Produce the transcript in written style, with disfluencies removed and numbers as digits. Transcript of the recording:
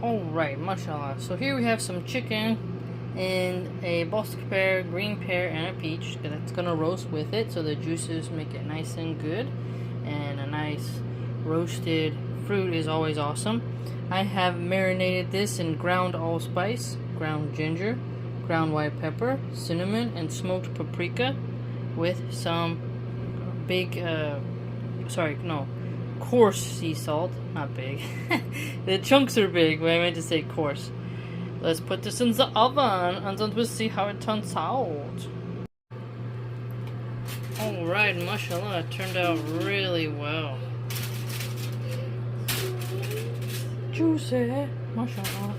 Alright, mashallah. So here we have some chicken and a Boston pear, green pear, and a peach. That's gonna roast with it, so the juices make it nice and good. And a nice roasted fruit is always awesome. I have marinated this in ground allspice, ground ginger, ground white pepper, cinnamon, and smoked paprika with some coarse sea salt. Not big. The chunks are big, but I meant to say coarse. Let's put this in the oven and then we'll see how it turns out. Alright, mashallah, it turned out really well. Juicy, mashallah.